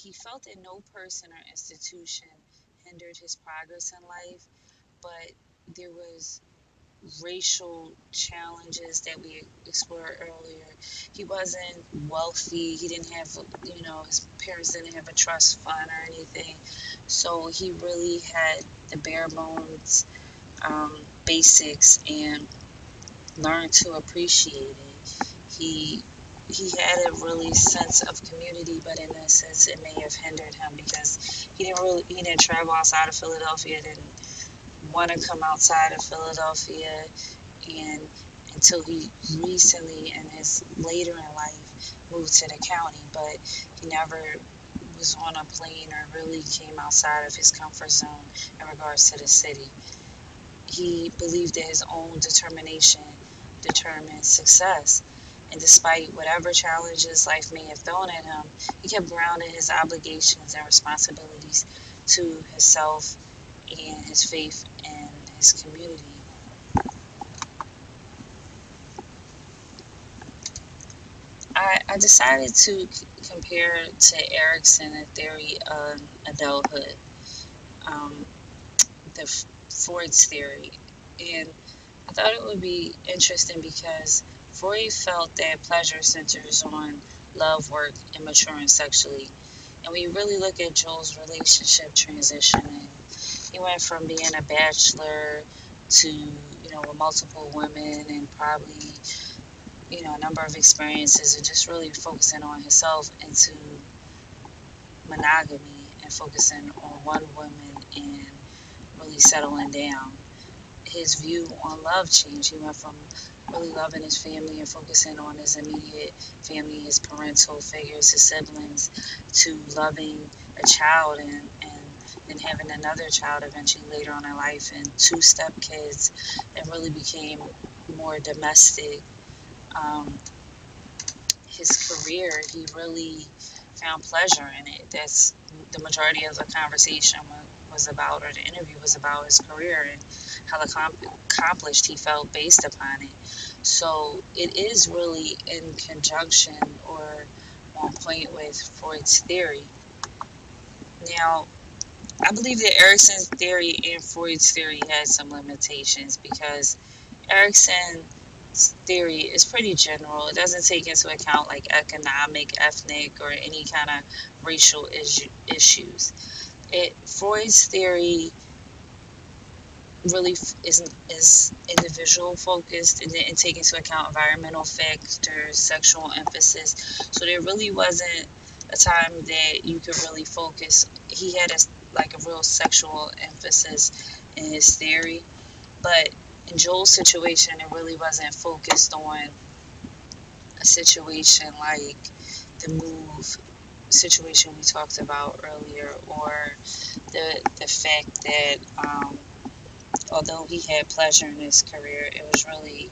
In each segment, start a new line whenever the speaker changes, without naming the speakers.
he felt that no person or institution hindered his progress in life, but there was racial challenges that we explored earlier. He wasn't wealthy. He didn't have, his parents didn't have a trust fund or anything. So he really had the bare bones basics and learned to appreciate it. He he had a really sense of community, but in a sense, it may have hindered him because he didn't travel outside of Philadelphia, didn't want to come outside of Philadelphia, and until he recently, in his later in life, moved to the county, but he never was on a plane or really came outside of his comfort zone in regards to the city. He believed that his own determination determined success. And despite whatever challenges life may have thrown at him, he kept grounding his obligations and responsibilities to himself and his faith and his community. I decided to compare to Erikson a theory of adulthood, um, the Freud's theory. And I thought it would be interesting because Freud felt that pleasure centers on love, work, and maturing sexually. And we really look at Joel's relationship transition, and he went from being a bachelor to, with multiple women and probably, a number of experiences and just really focusing on himself into monogamy and focusing on one woman and really settling down. His view on love changed. He went from really loving his family and focusing on his immediate family, his parental figures, his siblings, to loving a child and then having another child eventually later on in life and two stepkids and really became more domestic. Um, his career, he really found pleasure in it. That's the majority of the conversation was about, or the interview was about his career and how accomplished he felt based upon it. So it is really in conjunction or on point with Freud's theory. Now, I believe that Erikson's theory and Freud's theory had some limitations because Erikson's theory is pretty general. It doesn't take into account like economic, ethnic, or any kind of racial issues. Freud's theory really is individual focused and didn't take into account environmental factors, sexual emphasis. So there really wasn't a time that you could really focus. He had a real sexual emphasis in his theory, but in Joel's situation, it really wasn't focused on a situation like the move situation we talked about earlier, or the fact that although he had pleasure in his career, it was really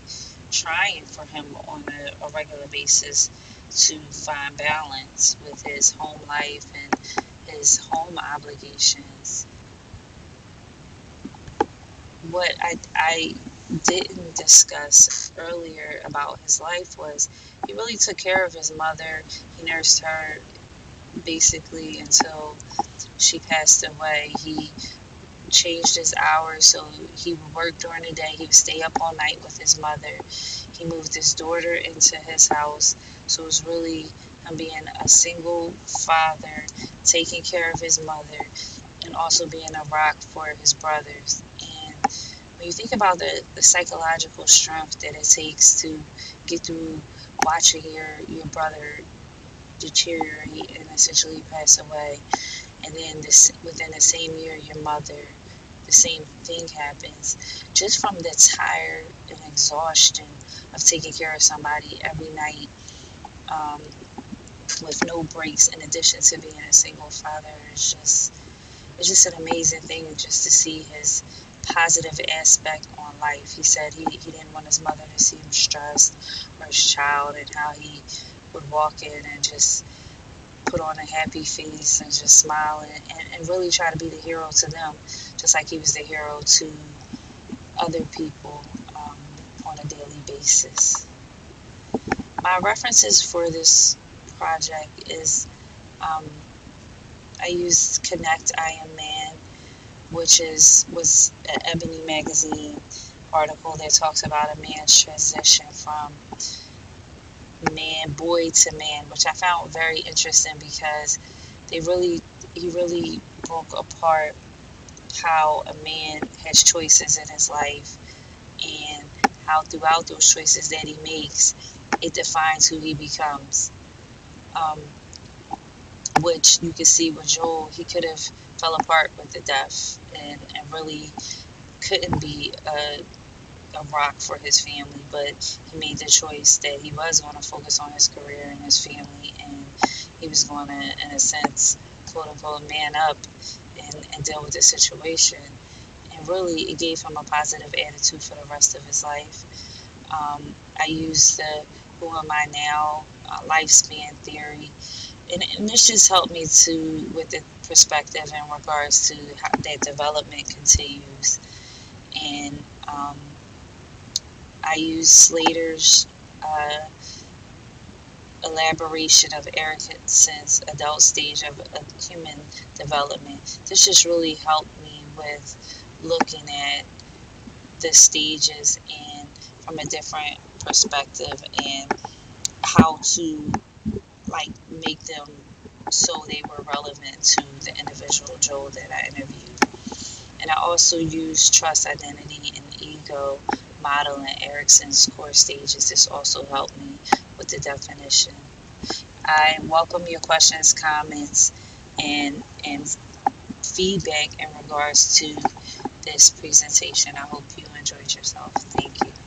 trying for him on a regular basis to find balance with his home life and his home obligations. What I didn't discuss earlier about his life was he really took care of his mother. He nursed her basically until she passed away. He changed his hours so he would work during the day. He would stay up all night with his mother. He moved his daughter into his house. So it was really him being a single father, taking care of his mother, and also being a rock for his brothers. And when you think about the psychological strength that it takes to get through watching your brother deteriorate and essentially pass away, and then within the same year your mother, the same thing happens, just from the tired and exhaustion of taking care of somebody every night, um, with no breaks, in addition to being a single father, it's just an amazing thing just to see his positive aspect on life. He said he didn't want his mother to see him stressed, or his child, and how he would walk in and just put on a happy face and just smile and really try to be the hero to them, just like he was the hero to other people, on a daily basis. My references for this project is, um, I used Connect I Am Man, which was an Ebony magazine article that talks about a man's transition from boy to man, which I found very interesting because they really he really broke apart how a man has choices in his life and how throughout those choices that he makes, it defines who he becomes. Um, which you can see with Joel, he could have fell apart with the death and really couldn't be a rock for his family, but he made the choice that he was going to focus on his career and his family, and he was going to, in a sense, quote unquote, man up and deal with the situation. And really, it gave him a positive attitude for the rest of his life. I used the Who Am I Now lifespan theory, and this just helped me to with the perspective in regards to how that development continues. And I use Slater's uh, elaboration of Erickson's adult stage of human development. This just really helped me with looking at the stages and from a different perspective and how to like make them so they were relevant to the individual Joel that I interviewed. And I also use trust, identity, and ego modeling Erickson's core stages. This also helped me with the definition. I welcome your questions, comments, and feedback in regards to this presentation. I hope you enjoyed yourself. Thank you.